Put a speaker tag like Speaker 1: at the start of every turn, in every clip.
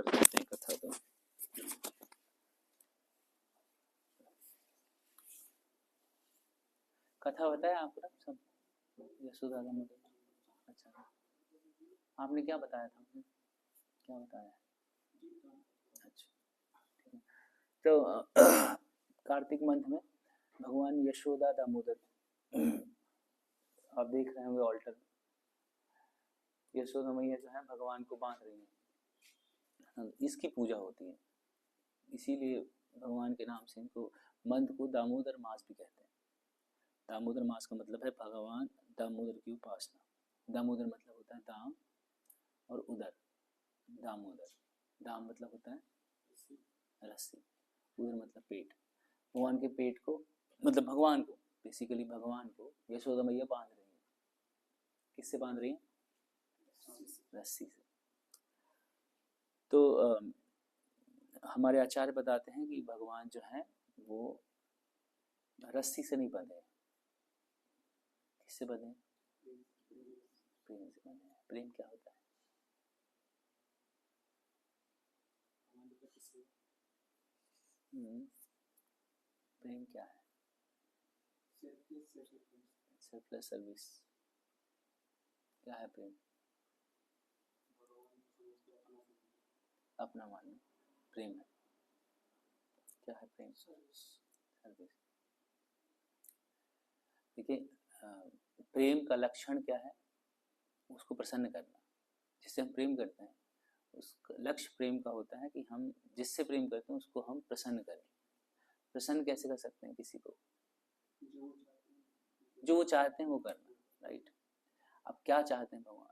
Speaker 1: कर सकते हैं कथा। तो कथा बताया आपको ना सब, यशोदा दामोदर। अच्छा, आपने क्या बताया था? क्या बताया? अच्छा, ठीक है। तो कार्तिक मंथ में भगवान यशोदा दामोदर, आप देख रहे होंगे ऑल्टर, यशोदा मैया जो है भगवान को बांध रही है, इसकी पूजा होती है। इसीलिए भगवान के नाम से इनको मंथ को दामोदर मास भी कहते हैं। दामोदर मास का मतलब है भगवान दामोदर की उपासना। दामोदर मतलब होता है दाम और उदर, दामोदर। दाम मतलब होता है रस्सी, उदर मतलब पेट। भगवान के पेट को, मतलब भगवान को, बेसिकली भगवान को यशोदा मैया बांध रही है। किससे बांध रही है? रस्सी से। तो हमारे आचार्य बताते हैं कि भगवान जो है वो रस्सी से नहीं बंधे। किससे बंधे? प्रेम से बंधे। प्रेम क्या होता है? प्रेम क्या है? Selfless service. क्या है प्रेम? अपना मानना प्रेम है। क्या है प्रेम? सर्विस। देखिए, प्रेम का लक्षण क्या है? उसको प्रसन्न करना। जिससे हम प्रेम करते हैं उसका लक्ष्य प्रेम का होता है कि हम जिससे प्रेम करते हैं उसको हम प्रसन्न करें। प्रसन्न कैसे कर सकते हैं किसी को? जो वो चाहते हैं वो करना, राइट। अब क्या चाहते हैं भगवान?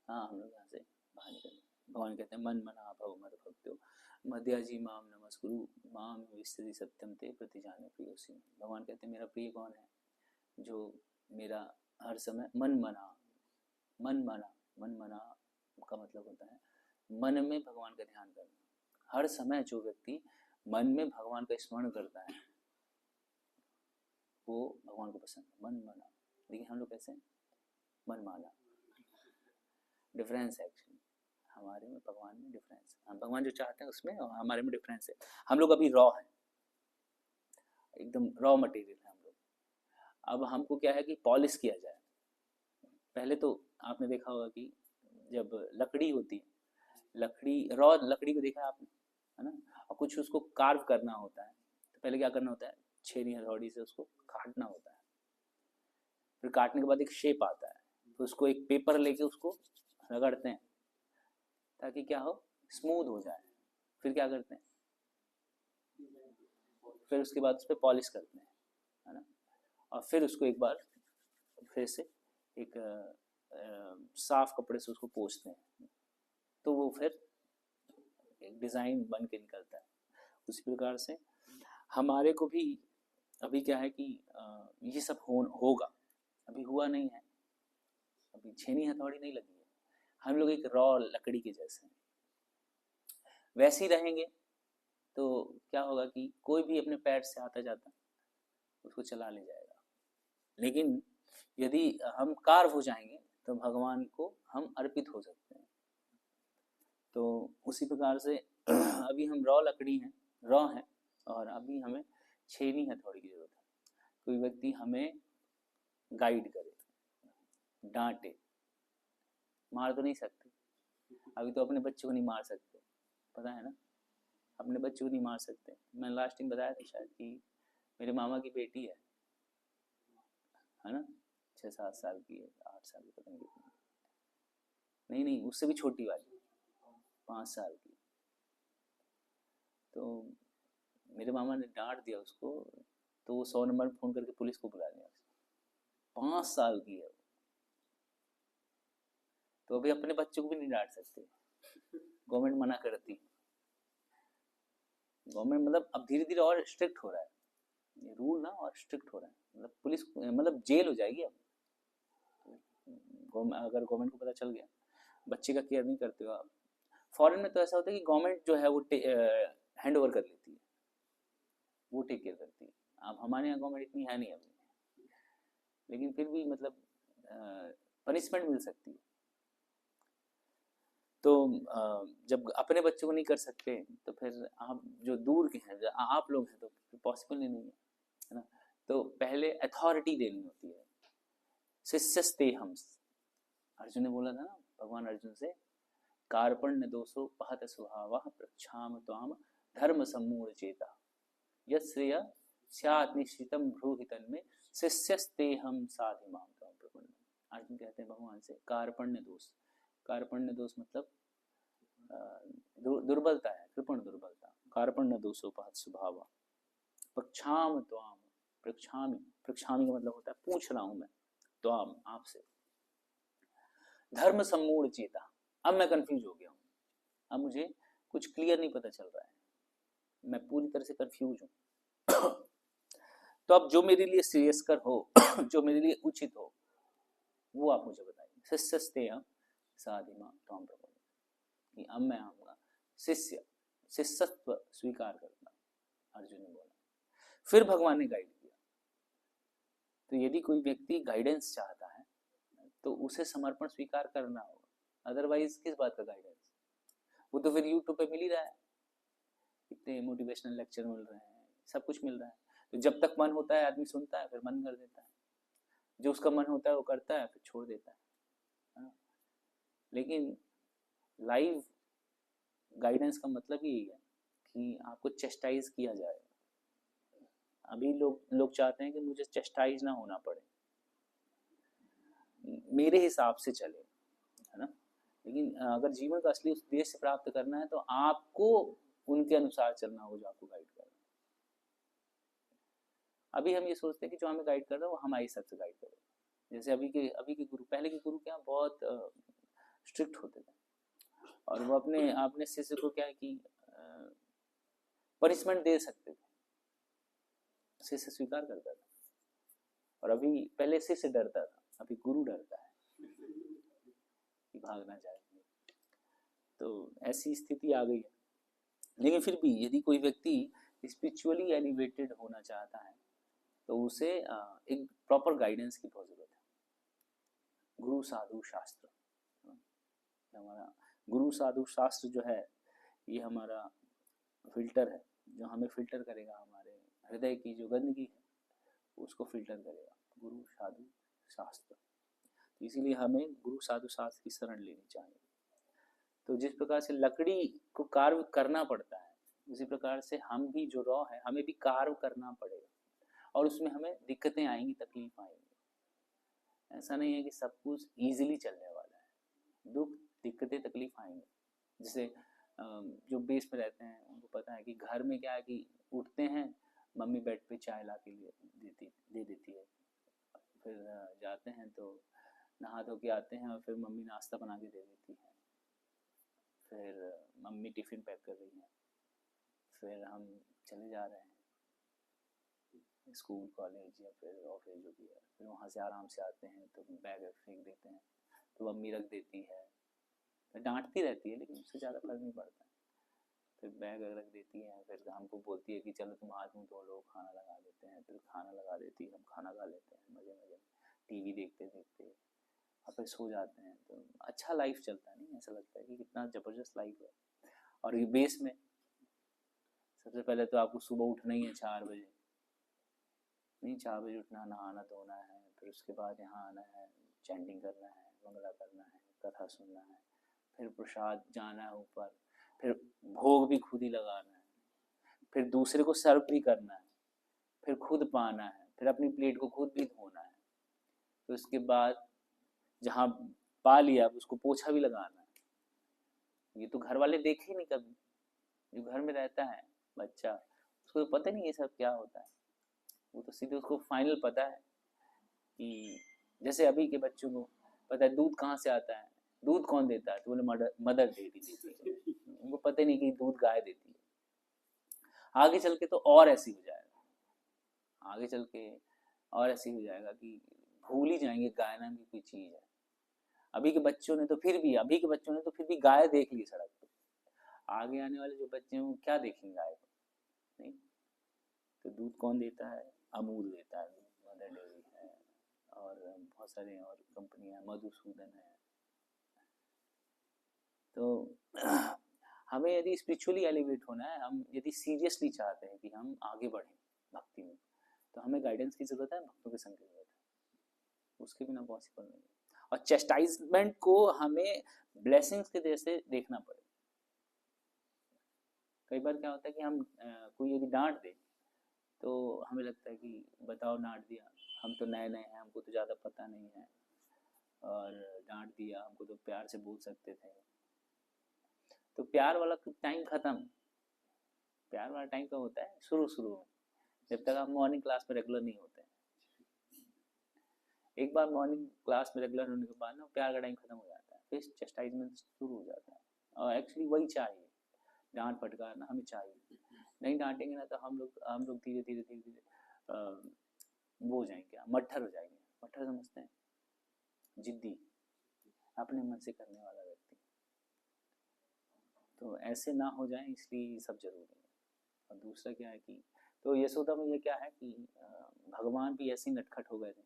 Speaker 1: हाँ, हम लोग यहाँ से बाहर निकल। भगवान कहते हैं मन मना भव मद भक्त्यो मध्याजी माम नमस्कुरु माम विस्तृति सत्यम ते प्रति जाने प्रियोसी। भगवान कहते हैं मेरा प्रिय कौन है? जो मेरा हर समय मन मना, मन मना, मन मना का मतलब होता है मन में भगवान का ध्यान करना। हर समय जो व्यक्ति मन में भगवान का स्मरण करता है वो भगवान को पसंद है। मन मना। देखिए हम लोग कैसे हैं? मन माना। डिफरेंस है एक्चुअली हमारे में, भगवान में डिफरेंस। हम भगवान जो चाहते हैं उसमें और हमारे में डिफरेंस है। हम लोग अभी रॉ है, एकदम रॉ मटेरियल है हम लोग। अब हमको क्या है कि पॉलिश किया जाए। पहले तो आपने देखा होगा कि जब लकड़ी होती है, लकड़ी रॉ लकड़ी को देखा है आपने, है ना? और कुछ उसको कार्व करना होता है तो पहले क्या करना होता है? छेनी हथौड़ी से उसको काटना होता है। फिर काटने के बाद एक शेप आता है, तो उसको एक पेपर लेके उसको रगड़ते हैं ताकि क्या हो? स्मूथ हो जाए। फिर क्या करते हैं? फिर उसके बाद उस पर पॉलिश करते हैं, है ना? और फिर उसको एक बार फिर से एक साफ कपड़े से उसको पोंछते हैं तो वो फिर एक डिज़ाइन बन के निकलता है। उसी प्रकार से हमारे को भी अभी क्या है कि ये सब होगा, अभी हुआ नहीं है, अभी छेनी हथौड़ी नहीं लगी है। हम लोग एक रॉ लकड़ी के जैसे हैं। वैसे ही रहेंगे तो क्या होगा कि कोई भी अपने पैर से आता जाता उसको चला ले जाएगा। लेकिन यदि हम कार्व हो जाएंगे तो भगवान को हम अर्पित हो सकते हैं। तो उसी प्रकार से अभी हम रॉ लकड़ी हैं, रॉ हैं, और अभी हमें छेनी हथौड़ी की जरूरत है। कोई व्यक्ति हमें गाइड करे, डांटे। मार तो नहीं सकते, अभी तो अपने बच्चों को नहीं मार सकते, पता है ना? अपने बच्चों को नहीं मार सकते। मैं लास्ट टाइम बताया था शायद कि मेरे मामा की बेटी है ना, 6-7 साल की है, 8 साल की, पता नहीं कितनी। नहीं नहीं, उससे भी छोटी वाली, 5 साल की। तो मेरे मामा ने डांट दिया उसको, तो वो 100 नंबर फ़ोन करके पुलिस को बुला लिया। 5 साल की है। तो अभी अपने बच्चों को भी नहीं डांट सकते, गवर्नमेंट मना करती। गवर्नमेंट मतलब अब धीरे धीरे और स्ट्रिक्ट हो रहा है ये रूल ना, और स्ट्रिक्ट हो रहा है। मतलब पुलिस मतलब जेल हो जाएगी अब अगर गवर्नमेंट को पता चल गया। बच्चे का केयर नहीं करते हो आप। फॉरेन में तो ऐसा होता है कि गवर्नमेंट जो है वो हैंड ओवर कर लेती है, वो टेक केयर करती है। अब हमारे यहाँ गवर्नमेंट इतनी है नहीं अभी, लेकिन फिर भी मतलब पनिशमेंट मिल सकती है। तो जब अपने बच्चों को नहीं कर सकते तो फिर आप जो दूर के हैं, जो आप लोग हैं, तो पॉसिबल ही नहीं है ना। तो पहले अथॉरिटी देनी होती है। शिष्यस्ते हम, अर्जुन ने बोला था ना भगवान अर्जुन से, कार्पण्य दोषो पहत स्वभाव प्रक्षाम त्वाम धर्म सम्मूढ़ चेता यश्रेय स्यात् निश्चितम ब्रूहि में शिष्यस्ते हम साधिमाम त्वाम प्रपन्नम। अर्जुन कहते हैं भगवान से कार्पण्य दोष, कार्पण्य दोष मतलब दुर्बलता है, कृपण दुर्बलता। कार्पण्य दोषोपहत स्वभाव प्रक्षाम त्वाम, प्रक्षामी, प्रक्षामी का मतलब होता है पूछ रहा हूं मैं, त्वाम आपसे, धर्म सम्मूढ़ चेता, अब मैं कंफ्यूज हो गया हूँ, अब मुझे कुछ क्लियर नहीं पता चल रहा है, मैं पूरी तरह से कंफ्यूज हूँ। तो अब जो मेरे लिए श्रेयस्कर हो, जो मेरे लिए उचित हो, वो आप मुझे बताइए। शिष्यस्ते साधिमा त्वाम प्रपन्नम, कि अब मैं आऊंगा शिष्य, शिष्यत्व स्वीकार करना, अर्जुन ने बोला। फिर भगवान ने गाइड किया। तो यदि कोई व्यक्ति गाइडेंस चाहता है तो उसे समर्पण स्वीकार करना होगा, अदरवाइज किस बात का गाइडेंस। वो तो फिर यूट्यूब पे मिल ही रहा है, इतने मोटिवेशनल लेक्चर मिल रहे हैं, सब कुछ मिल रहा है। तो जब तक मन होता है आदमी सुनता है, फिर मन कर देता है, जो उसका मन होता है वो करता है, फिर छोड़ देता है। लेकिन लाइव गाइडेंस का मतलब यही है कि आपको चेस्टाइज किया जाए। अभी लोग चाहते हैं कि मुझे चेस्टाइज ना होना पड़े, मेरे हिसाब से चले, है ना। लेकिन अगर जीवन का असली उद्देश्य प्राप्त करना है तो आपको उनके अनुसार चलना होगा जो आपको गाइड कर रहा है। अभी हम ये सोचते हैं कि जो हमें गाइड कर रहा है वो हमारे हिसाब से गाइड करे। जैसे अभी के गुरु, पहले के गुरु क्या बहुत स्ट्रिक्ट होते थे, और वो अपने शिष्य को क्या है कि पनिशमेंट दे सकते थे, शिष्य स्वीकार करता था। और अभी पहले शिष्य डरता था, अभी गुरु डरता है कि भागना चाहिए। तो ऐसी स्थिति आ गई है। लेकिन फिर भी यदि कोई व्यक्ति स्पिरिचुअली एलिवेटेड होना चाहता है तो उसे एक प्रॉपर गाइडेंस की बहुत जरूरत है। गुरु साधु शास्त्र, हमारा गुरु साधु शास्त्र जो है ये हमारा फिल्टर है, जो हमें फिल्टर करेगा, हमारे हृदय की जो गंदगी है उसको फिल्टर करेगा, गुरु साधु शास्त्र। तो इसीलिए हमें गुरु साधु शास्त्र की शरण लेनी चाहिए। तो जिस प्रकार से लकड़ी को कार्व करना पड़ता है, उसी प्रकार से हम भी जो रॉ है हमें भी कार्व करना पड़ेगा, और उसमें हमें दिक्कतें आएंगी, तकलीफ आएंगी। ऐसा नहीं है कि सब कुछ ईजिली चलने वाला है, दुख दिक्कतें तकलीफ आएंगी। जैसे जो बेस में रहते हैं उनको पता है कि घर में क्या है कि उठते हैं, मम्मी बेड पे चाय ला के दे देती है, फिर जाते हैं तो नहा धो के आते हैं और फिर मम्मी नाश्ता बना के दे देती है, फिर मम्मी टिफिन पैक कर रही है, फिर हम चले जा रहे हैं स्कूल कॉलेज या फिर ऑफिस जो भी है, फिर वहाँ से आराम से आते हैं तो बैग फेंक देते हैं, तो मम्मी रख देती है, डांटती रहती है लेकिन उससे ज़्यादा फर्क नहीं पड़ता। फिर बैग रख देती है, फिर हमको बोलती है कि चलो तुम हाथ मुँह धो लो, खाना लगा देते हैं, फिर खाना लगा देती है, हम खाना खा लेते हैं मज़े मज़े, टीवी देखते देखते, और फिर सो जाते हैं। तो अच्छा लाइफ चलता है, नहीं ऐसा लगता है कि कितना ज़बरदस्त लाइफ है। और ये बेस में सबसे पहले तो आपको सुबह उठना ही है 4 बजे, नहीं 4 बजे उठना, नहाना धोना है, फिर उसके बाद यहाँ आना है, चैंटिंग करना है, मंगला करना है, कथा सुनना है, फिर प्रसाद जाना है ऊपर, फिर भोग भी खुद ही लगाना है, फिर दूसरे को सर्व भी करना है, फिर खुद पाना है, फिर अपनी प्लेट को खुद भी धोना है, फिर उसके बाद जहाँ पा लिया उसको पोछा भी लगाना है। ये तो घर वाले देखे ही नहीं कभी, जो घर में रहता है बच्चा उसको तो पता नहीं ये सब क्या होता है, वो तो सीधे उसको फाइनल पता है कि जैसे अभी के बच्चों को पता है दूध कहाँ से आता है, दूध कौन देता है, तो बोले मदर डेयरी देती है, उनको पता नहीं कि दूध गाय देती है। आगे चल के तो और ऐसी हो जाएगा, आगे चल के और ऐसी हो जाएगा कि भूल ही जाएंगे गाय नाम की कोई चीज है। अभी के बच्चों ने तो फिर भी गाय देख ली सड़क पे, आगे आने वाले जो बच्चे हैं वो क्या देखेंगे गाय को, नहीं। तो दूध कौन देता है, अमूल देता है, मदर डेयरी है। और बहुत सारे और कंपनियां, मधुसूदन है। तो हमें यदि स्पिरिचुअली एलिवेट होना है, हम यदि सीरियसली चाहते हैं कि हम आगे बढ़ें भक्ति में, तो हमें गाइडेंस की जरूरत है, भक्तों के संग की जरूरत है, उसके बिना पॉसिबल नहीं है। और चेस्टाइजमेंट को हमें ब्लेसिंग्स के जैसे देखना पड़े। कई बार क्या होता है कि हम कोई यदि डांट दे तो हमें लगता है कि बताओ डांट दिया, हम तो नए नए हैं, हमको तो ज़्यादा पता नहीं है, और डांट दिया, हमको तो प्यार से बोल सकते थे। तो प्यार वाला टाइम खत्म। प्यार वाला टाइम कब होता है? शुरू में, जब तक आप मॉर्निंग क्लास में रेगुलर नहीं होते। एक बार मॉर्निंग क्लास में रेगुलर होने के बाद ना प्यार का टाइम खत्म हो जाता है, फिर चेस्टाइजमेंट शुरू हो जाता है। और एक्चुअली वही चाहिए, डांट फटकारना हमें चाहिए। नहीं डांटेंगे ना तो हम लोग धीरे धीरे वो हो जाएंगे, क्या मट्ठर हो जाएंगे। मट्ठर समझते हैं? जिद्दी, अपने मन से करने वाला व्यक्ति। तो ऐसे ना हो जाए, इसलिए सब जरूरी है। और दूसरा क्या है कि तो यशोदा में ये क्या है कि भगवान भी ऐसे नटखट हो गए थे।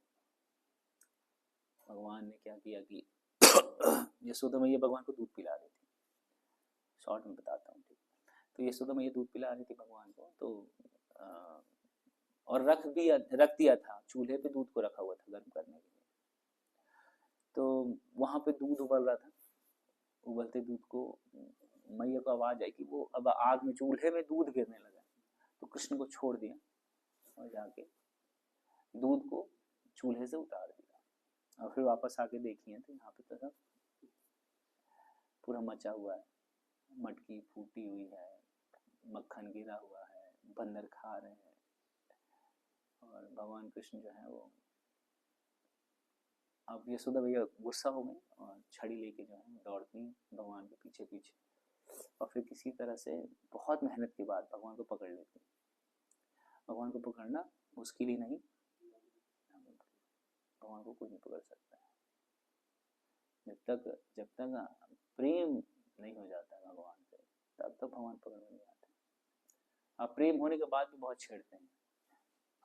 Speaker 1: भगवान ने क्या किया कि यशोदा मैया भगवान को दूध पिला रही थी। शॉर्ट में बताता हूँ, ठीक। तो यशोदा मैया दूध पिला रही थी भगवान को, तो और रख दिया था चूल्हे पे, दूध को रखा हुआ था गर्म करने के लिए। तो वहां पे दूध उबल रहा था। उबलते दूध को मैया को आवाज आई कि वो अब आग में, चूल्हे में दूध गिरने लगा। तो कृष्ण को छोड़ दिया और जाके दूध को चूल्हे से उतार दिया। और फिर वापस आके देखिए तो यहाँ पे तो सब पूरा मचा हुआ है, मटकी फूटी हुई है, मक्खन गिरा हुआ है, बंदर खा रहे हैं। और भगवान कृष्ण जो है वो, अब यशोदा भैया गुस्सा हो गई और छड़ी लेके जो है दौड़ती भगवान के पीछे पीछे, और फिर किसी तरह से बहुत मेहनत के बाद भगवान को पकड़ लेती। भगवान को पकड़ना मुश्किल ही नहीं, भगवान को कोई नहीं पकड़ सकता है। जब तक प्रेम नहीं हो जाता है भगवान से, तब तक भगवान पकड़ में नहीं आते। अब प्रेम होने के बाद भी बहुत छेड़ते हैं।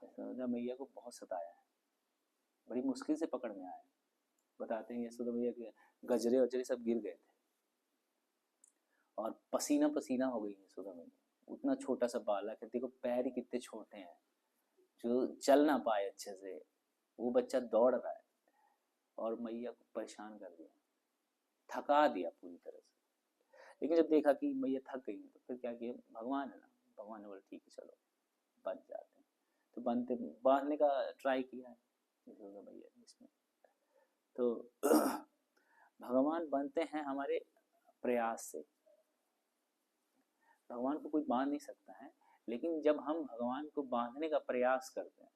Speaker 1: यशोदा मैया को बहुत सताया है, बड़ी मुश्किल से पकड़ में आए। बताते हैं यशोदा मैया के गजरे वजरे सब गिर गए थे और पसीना पसीना हो गई यशोदा मैया। उतना छोटा सा बालक है, देखो पैर ही कितने छोटे हैं, जो चल ना पाए अच्छे से, वो बच्चा दौड़ रहा है और मैया को परेशान कर दिया, थका दिया पूरी तरह से। लेकिन जब देखा कि मैया थक गई तो फिर क्या किया, भगवान है ना, भगवान ने बोला ठीक है चलो बच जाते हैं। तो बांधने का ट्राई किया है यशोदा मैया ने इसमें। तो भगवान बनते हैं हमारे प्रयास से। भगवान को कोई बांध नहीं सकता है, लेकिन जब हम भगवान को बांधने का प्रयास करते हैं,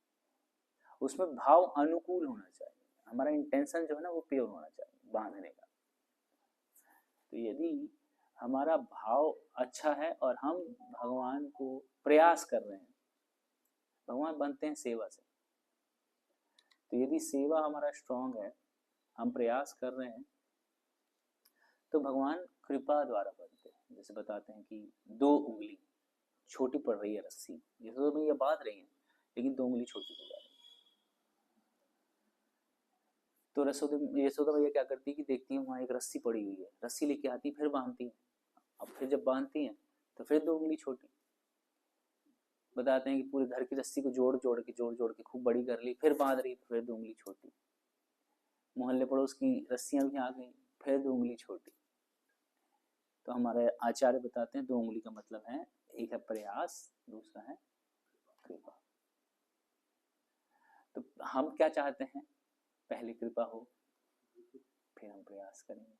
Speaker 1: उसमें भाव अनुकूल होना चाहिए। हमारा इंटेंशन जो है ना वो प्योर होना चाहिए बांधने का। तो यदि हमारा भाव अच्छा है और हम भगवान को प्रयास कर रहे हैं, भगवान बनते हैं सेवा से। तो यदि सेवा हमारा स्ट्रांग है, हम प्रयास कर रहे हैं, तो भगवान कृपा द्वारा बनते हैं। जैसे बताते हैं कि 2 उंगली छोटी पड़ रही है रस्सी, जैसे तो ये बांध रही है, लेकिन 2 उंगली छोटी हो जा रही है। तो यशोदा मैया क्या करती है कि देखती है वहां एक रस्सी पड़ी हुई है, रस्सी लेके आती, फिर बांधती है। अब फिर जब बांधती है तो फिर 2 उंगली छोटी। बताते हैं कि पूरे घर की रस्सी को जोड़ जोड़ के खूब बड़ी कर ली, फिर बांध रही, फिर 2 उंगली छोटी। मोहल्ले पड़ोस की रस्सियां भी आ गई, फिर 2 उंगली छोटी। तो हमारे आचार्य बताते हैं 2 उंगली का मतलब है, एक है प्रयास, दूसरा है कृपा। तो हम क्या चाहते हैं, पहले कृपा हो फिर हम प्रयास करेंगे।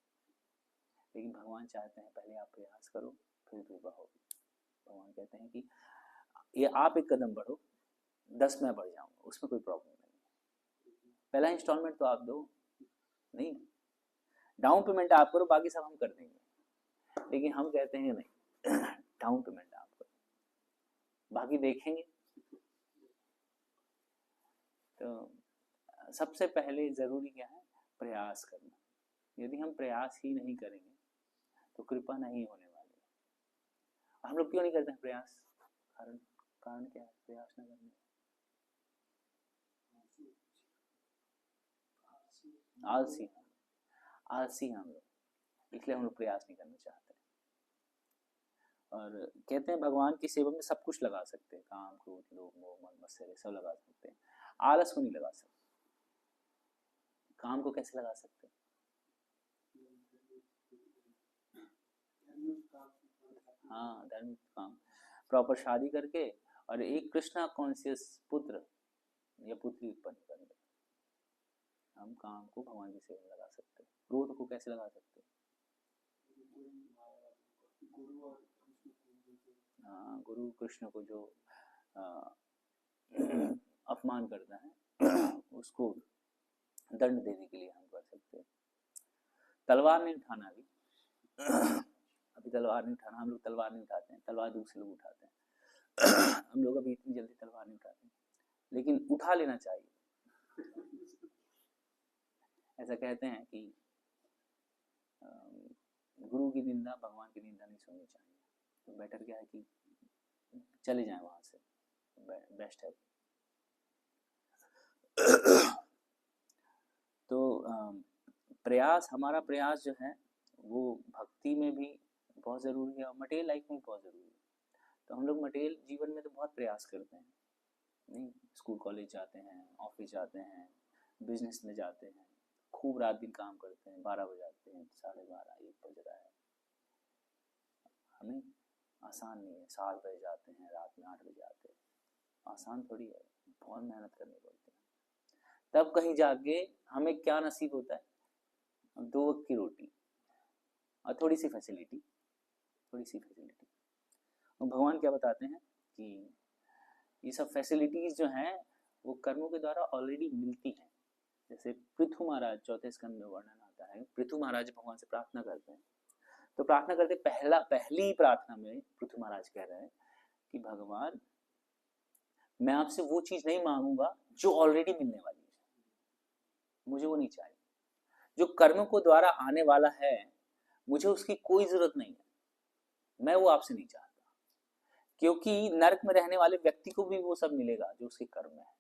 Speaker 1: लेकिन भगवान चाहते हैं पहले आप प्रयास करो फिर कृपा हो। भगवान कहते हैं कि ये आप एक कदम बढ़ो, 10 मैं बढ़ जाऊंगा, उसमें कोई प्रॉब्लम नहीं। पहला इंस्टॉलमेंट तो आप दो, नहीं डाउन पेमेंट आप करो, बाकी सब हम कर देंगे। लेकिन हम कहते हैं नहीं, डाउन पेमेंट आप करो, बाकी देखेंगे। तो सबसे पहले जरूरी क्या है, प्रयास करना। यदि हम प्रयास ही नहीं करेंगे तो कृपा नहीं होने वाली है। हम लोग क्यों नहीं करते हैं प्रयास? कारण क्या है प्रयास न करने? आलसी, आलसी हैं हम लोग, इसलिए हम लोग प्रयास नहीं करना चाहते। और कहते हैं भगवान की सेवा में सब कुछ लगा सकते हैं, काम क्रोध लोभ मोह मद मत्सर सब लगा सकते हैं, आलस को नहीं लगा सकते। काम को कैसे लगा सकते हैं? हाँ, धार्मिक काम प्रॉपर शादी करके और एक कृष्णा कॉन्शियस पुत्र या पुत्री उत्पन्न कर दे। हम काम को भगवान की सेवा में लगा सकते हैं, क्रोध को कैसे लगा सकते हैं? हाँ, गुरु कृष्ण को जो अपमान करता है उसको दंड देने के लिए हम कर सकते हैं। तलवार नहीं उठाना अभी अभी तलवार नहीं उठाना, हम लोग तलवार नहीं उठाते हैं, तलवार दूसरे लोग उठाते हैं हम लोग अभी इतनी जल्दी तलवार नहीं उठाते हैं, लेकिन उठा लेना चाहिए। ऐसा कहते हैं कि गुरु की निंदा भगवान की निंदा नहीं सुननी चाहिए, तो बेटर क्या है कि चले जाएं वहां से, बेस्ट है। तो प्रयास, हमारा प्रयास जो है वो भक्ति में भी बहुत ज़रूरी है और मटेरियल लाइफ में भी बहुत ज़रूरी है। तो हम लोग मटेरियल जीवन में तो बहुत प्रयास करते हैं, नहीं, स्कूल कॉलेज जाते हैं, ऑफिस जाते हैं, बिजनेस में जाते हैं, खूब रात दिन काम करते हैं, 12 बजाते हैं, 12:30 1 बज रहा है, हमें आसान नहीं है। 7 बजे जाते हैं, रात में 8 बजे आते हैं, आसान थोड़ी है, बहुत मेहनत करनी पड़ती है। तब कहीं जाके हमें क्या नसीब होता है? 2 वक्त की रोटी और थोड़ी सी फैसिलिटी। और भगवान क्या बताते हैं कि ये सब फैसिलिटीज जो हैं वो कर्मों के द्वारा ऑलरेडी मिलती हैं। जैसे पृथु महाराज, चौथे स्कंद में वर्णन आता है, पृथु महाराज भगवान से प्रार्थना करते हैं, तो प्रार्थना करते पहली प्रार्थना में पृथु महाराज कह रहे हैं कि भगवान मैं आपसे वो चीज नहीं मांगूंगा जो ऑलरेडी मिलने वाली है, मुझे वो नहीं चाहिए। जो कर्म को द्वारा आने वाला है मुझे उसकी कोई जरूरत नहीं है, मैं वो आपसे नहीं चाहता, क्योंकि नरक में रहने वाले व्यक्ति को भी वो सब मिलेगा जो उसके कर्म में है।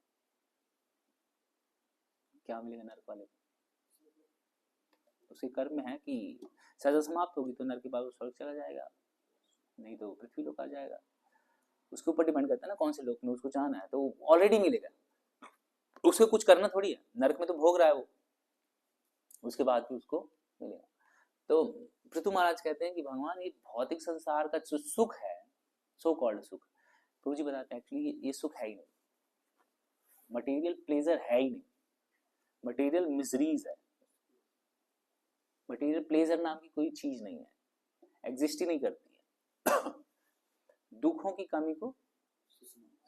Speaker 1: क्या मिलेगा नरक वाले को? उसके कर्म में है कि सजा समाप्त होगी तो नरक के बाद वो स्वर्ग चला जाएगा, नहीं तो पृथ्वी लोक आ जाएगा। उसके ऊपर डिपेंड करता है ना कौन से लोक में उसको जाना है, तो ऑलरेडी मिलेगा, उसको कुछ करना थोड़ी है। नरक में तो भोग रहा है वो, उसके बाद भी उसको मिलेगा। तो पृथु महाराज कहते हैं कि भगवान ये भौतिक संसार का जो सुख है, सो कॉल्ड सुख, प्रभु जी बताते हैं एक्चुअली ये सुख है ही नहीं, मटेरियल प्लेजर है ही नहीं, मटेरियल मिजरीज है। मटेरियल प्लेजर नाम की कोई चीज नहीं है, एग्जिस्ट ही नहीं करती है दुखों की कमी को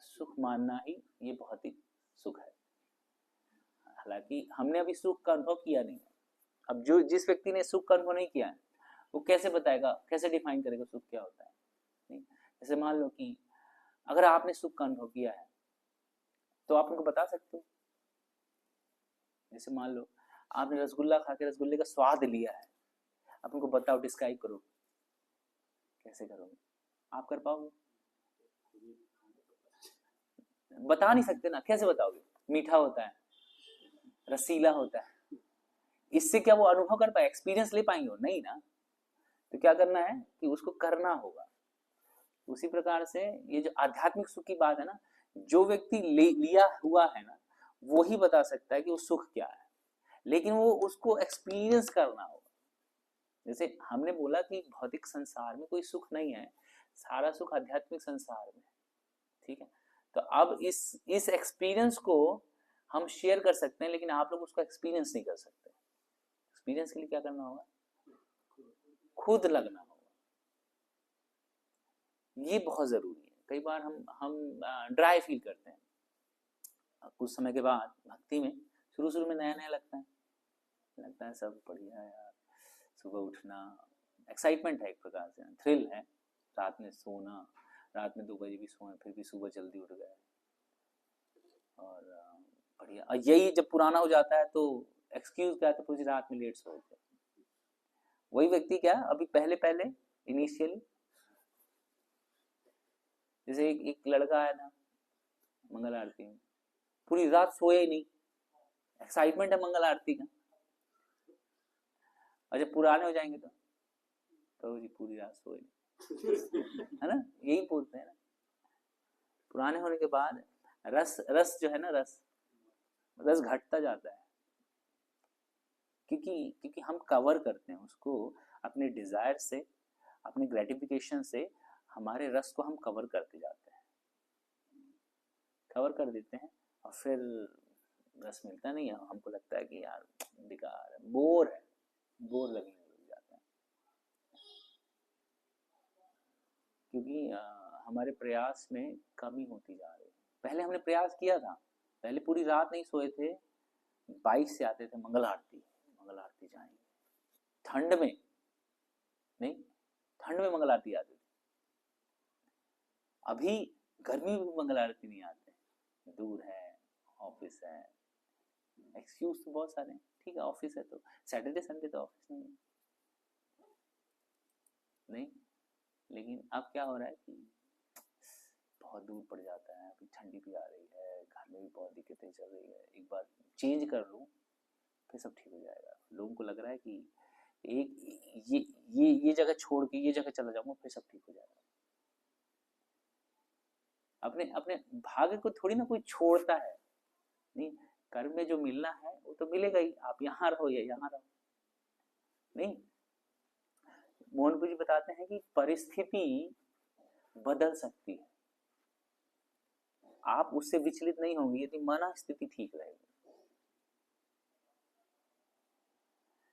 Speaker 1: सुख मानना ही ये भौतिक सुख है। हालांकि हमने अभी सुख का अनुभव किया नहीं है। अब जो जिस व्यक्ति ने सुख का अनुभव नहीं किया है वो कैसे बताएगा, कैसे डिफाइन करेगा सुख क्या होता है? नहीं, जैसे मान लो कि अगर आपने सुख का अनुभव किया है तो आप उनको बता सकते हो। जैसे मान लो आपने रसगुल्ला खा के रसगुल्ले का स्वाद लिया है, आप उनको बताओ, डिस्क्राइब करो, कैसे करोगे? आप कर पाओगे? बता नहीं सकते ना, कैसे बताओगे? मीठा होता है, रसीला होता है, इससे क्या वो अनुभव कर पाए, एक्सपीरियंस ले पाएंगे? नहीं ना। तो क्या करना है कि उसको करना होगा। उसी प्रकार से ये जो आध्यात्मिक सुख की बात है ना, जो व्यक्ति लिया हुआ है ना वो ही बता सकता है कि वो सुख क्या है, लेकिन वो उसको एक्सपीरियंस करना होगा। जैसे हमने बोला कि भौतिक संसार में कोई सुख नहीं है, सारा सुख आध्यात्मिक संसार में, ठीक है। तो अब इस एक्सपीरियंस को हम शेयर कर सकते हैं, लेकिन आप लोग उसको एक्सपीरियंस नहीं कर सकते। एक्सपीरियंस के लिए क्या करना होगा? खुद लगना होगा, ये बहुत जरूरी है। कई बार हम ड्राई फील करते हैं, कुछ समय के बाद भक्ति में शुरू में नया नया लगता है सब बढ़िया है यार, सुबह उठना एक्साइटमेंट है, एक प्रकार से थ्रिल है, रात में सोना, रात में 2 बजे भी सोए फिर भी सुबह जल्दी उठ गए, और बढ़िया। और यही जब पुराना हो जाता है तो एक्सक्यूज क्या है, तो पूरी रात में लेट सो गए। वही व्यक्ति क्या अभी पहले इनिशियली, जैसे एक लड़का आया था मंगल आरती में, पूरी रात सोया ही नहीं, एक्साइटमेंट है मंगल आरती का, और जब पुराने हो जाएंगे तो जी पूरी रात सोए है ना, यही बोलते हैं ना। पुराने होने के बाद रस जो है ना, रस घटता जाता है, क्योंकि हम कवर करते हैं उसको अपने डिजायर से, अपने ग्रेटिफिकेशन से, हमारे रस को हम कवर करते जाते हैं, कवर कर देते हैं, और फिर रस मिलता नहीं है। हमको लगता है कि यार बेकार है, बोर लगने लग जाता है, क्योंकि हमारे प्रयास में कमी होती जा रही है। पहले हमने प्रयास किया था, पहले पूरी रात नहीं सोए थे, 22 से आते थे मंगल आरती जाएंगे, ठंड में नहीं, ठंड में मंगल आरती आती थी। अभी गर्मी में मंगल आरती नहीं आते, दूर है, ऑफिस है, एक्सक्यूज तो बहुत सारे हैं। ठीक है, ऑफिस है तो सैटरडे संडे तो ऑफिस नहीं, लेकिन अब क्या हो रहा है कि बहुत दूर पड़ जाता है, अभी ठंडी भी आ रही है, घर में भी बहुत दिक्कतें चल रही है, एक बार चेंज कर लूँ फिर सब ठीक हो जाएगा। लोगों को लग रहा है कि एक ये जगह छोड़ के ये जगह चला जाऊंगा फिर सब ठीक हो जाएगा। अपने अपने भाग्य को थोड़ी ना कोई छोड़ता है, नहीं, कर्म में जो मिलना है वो तो मिलेगा ही, आप यहाँ रहो या यहाँ रहो। नहीं, मोहन जी बताते हैं कि परिस्थिति बदल सकती है, आप उससे विचलित नहीं होंगे यदि मन स्थिति ठीक रहेगी।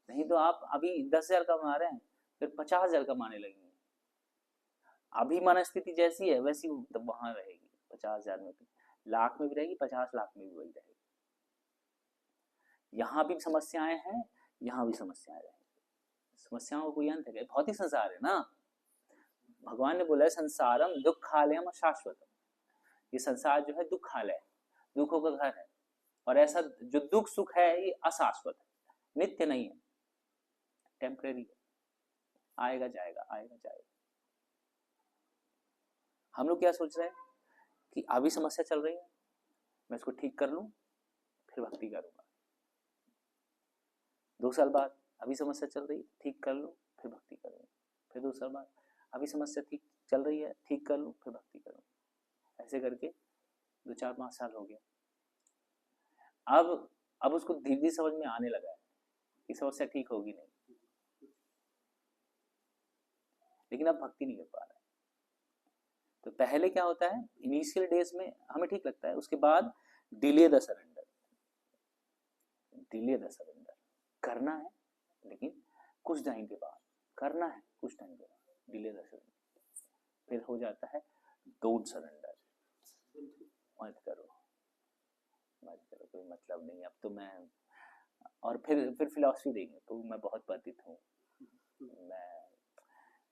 Speaker 1: नहीं तो आप अभी 10,000 कमा रहे हैं, फिर 50,000 कमाने लगेंगे। अभी मन स्थिति जैसी है वैसी तो वहां रहेगी, 50,000 में भी, लाख में भी रहेगी, 50 लाख में भी वही रहेगी। यहाँ भी समस्याएं हैं, यहाँ भी समस्याएं रहेंगी, समस्याओं का कोई अंत है? भौतिक संसार है ना, भगवान ने बोला है संसारम दुखालयम शाश्वतम, ये संसार जो है दुखालय, दुखों का घर है, और ऐसा जो दुख सुख है ये अशाश्वत है, नित्य नहीं है, टेम्परेरी है, आएगा जाएगा, आएगा जाएगा। हम लोग क्या सोच रहे हैं कि अभी समस्या चल रही है, मैं इसको ठीक कर लूं फिर भक्ति करूंगा। 2 साल बाद अभी समस्या चल रही है, ठीक कर लूं फिर भक्ति करूंगा। फिर 2 साल बाद अभी समस्या ठीक चल रही है, ठीक कर लूं फिर भक्ति करूंगा। ऐसे करके 2-4-5 साल हो गया। अब उसको धीरे धीरे समझ में आने लगा है कि समस्या ठीक होगी नहीं, लेकिन अब भक्ति नहीं कर पा रहा है। तो पहले क्या होता है, इनिशियल डेज में हमें ठीक लगता है, उसके बाद डिले द सरेंडर, करना है लेकिन कुछ टाइम के बाद, करना है कुछ टाइम के बाद, डिले द सरेंडर, फिर हो जाता है डोंट सरेंडर, मत करो कोई मतलब नहीं, अब तो मैं, और फिर फिलॉसफी देंगे तो मैं बहुत पतित हूँ,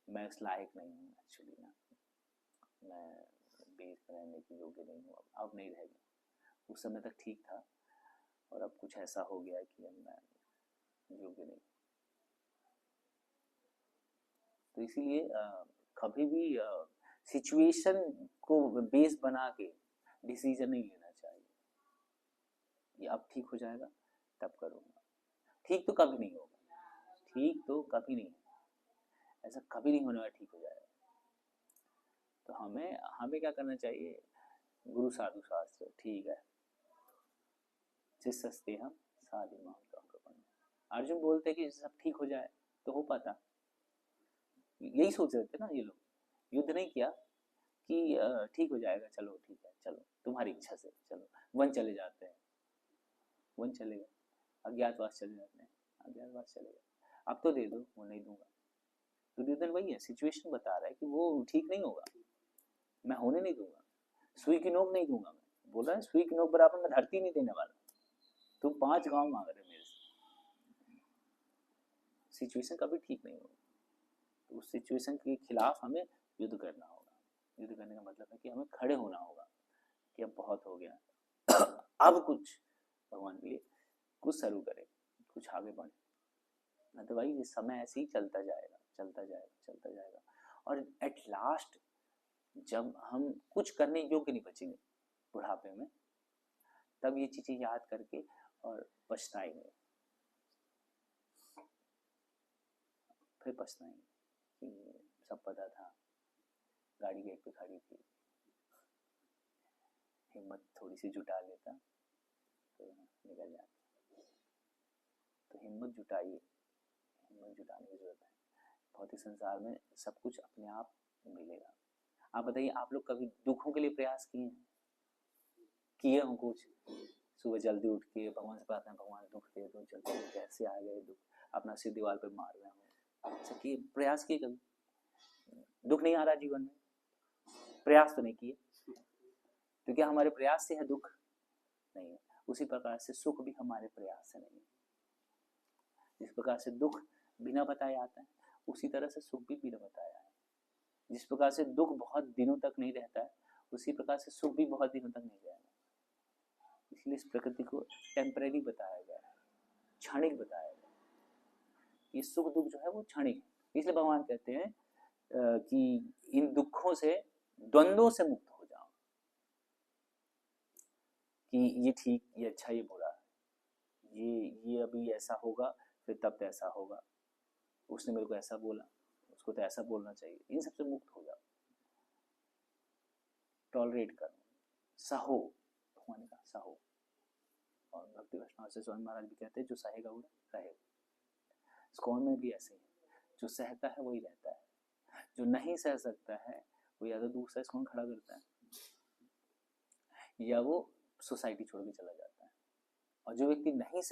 Speaker 1: मैं इस लायक नहीं हूँ एक्चुअली ना, मैं बेस में रहने के योग्य नहीं हूँ, अब नहीं रहेगा। उस समय तक ठीक था और अब कुछ ऐसा हो गया कि अब मैं योग्य नहीं। तो इसीलिए कभी भी सिचुएशन को बेस बना के डिसीजन नहीं लेना चाहिए, ये अब ठीक हो जाएगा तब करूँगा। ठीक तो कभी नहीं होगा, ठीक तो कभी नहीं, ऐसा कभी नहीं होने वाला ठीक हो जाएगा। तो हमें क्या करना चाहिए, गुरु साधु शास्त्र ठीक है, जिस सस्ते हम साधु अर्जुन बोलते कि सब ठीक हो जाए तो हो पाता, यही सोच रहे थे ना ये लोग, युद्ध नहीं किया कि ठीक हो जाएगा, चलो ठीक है, चलो तुम्हारी इच्छा से, चलो वन चले जाते हैं, वन चले गए, अज्ञातवास चले जाते हैं, अज्ञातवास चले गए, अब तो दे दो, वो नहीं दूंगा। दुर्योधन वही है, सिचुएशन बता रहा है कि वो ठीक नहीं होगा, मैं होने नहीं दूंगा, सुई की नोक नहीं दूंगा, मैं बोल रहा है सुई की नोक बराबर मैं धरती नहीं देने वाला, तुम 5 गांव मांग रहे मेरे से, सिचुएशन कभी ठीक नहीं होगी। तो उस सिचुएशन के खिलाफ हमें युद्ध करना होगा। युद्ध करने का मतलब है कि हमें खड़े होना होगा कि अब बहुत हो गया अब कुछ भगवान के लिए कुछ शुरू करें, कुछ आगे बढ़े, ना तो भाई ये समय ऐसे ही चलता जाएगा और एट लास्ट जब हम कुछ करने योग्य नहीं बचेंगे बुढ़ापे में, तब ये चीजें याद करके और पछताएंगे। फिर पछताएंगे कि सब पता था, गाड़ी गेट पे खड़ी थी, हिम्मत थोड़ी सी जुटा लेता तो निकल जाता। तो हिम्मत जुटाइए, हिम्मत जुटाने की जरूरत है। भौतिक संसार में सब कुछ अपने आप मिलेगा। आप बताइए, आप लोग कभी दुखों के लिए प्रयास किए हों कुछ? सुबह जल्दी उठ के भगवान से प्रार्थना, भगवान दुख दे दो जल्दी, कैसे आ गए दुख, अपना सिर दीवार पे मार रहे हो, ऐसा किए, प्रयास किए कभी? दुख नहीं आ रहा जीवन में, प्रयास तो नहीं किए, तो क्या हमारे प्रयास से है दुख? नहीं है। उसी प्रकार से सुख भी हमारे प्रयास से नहीं है। जिस प्रकार से दुख बिना बताए आता है, उसी तरह से सुख भी बिना बताया है। जिस प्रकार से दुख बहुत दिनों तक नहीं रहता है, उसी प्रकार से सुख भी बहुत दिनों तक नहीं रहेगा। इसलिए इस प्रकृति को टेम्परेरी बताया गया है, क्षणिक बताया गया है। ये सुख दुख जो है वो क्षणिक है। इसलिए भगवान कहते हैं कि इन दुखों से, द्वंद्वों से मुक्त हो जाओ, कि ये ठीक, ये अच्छा, ये बुरा, ये अभी ऐसा होगा, फिर तब ऐसा होगा, उसने मेरे को ऐसा बोला, उसको तो ऐसा बोलना चाहिए, इन सबसे मुक्त हो जाओ। टॉलरेट करो, सहो, भगवान ने कहा सहो। और भक्ति वैष्णव से स्वामी महाराज भी कहते हैं जो सहेगा वो रहेगा। स्कॉन में भी ऐसे ही है, जो सहता है वही रहता है, जो नहीं सह सकता है वो या तो दूसरा स्कॉन खड़ा करता है या वो सोसाइटी छोड़ के चला जाता है। और जो व्यक्ति नहीं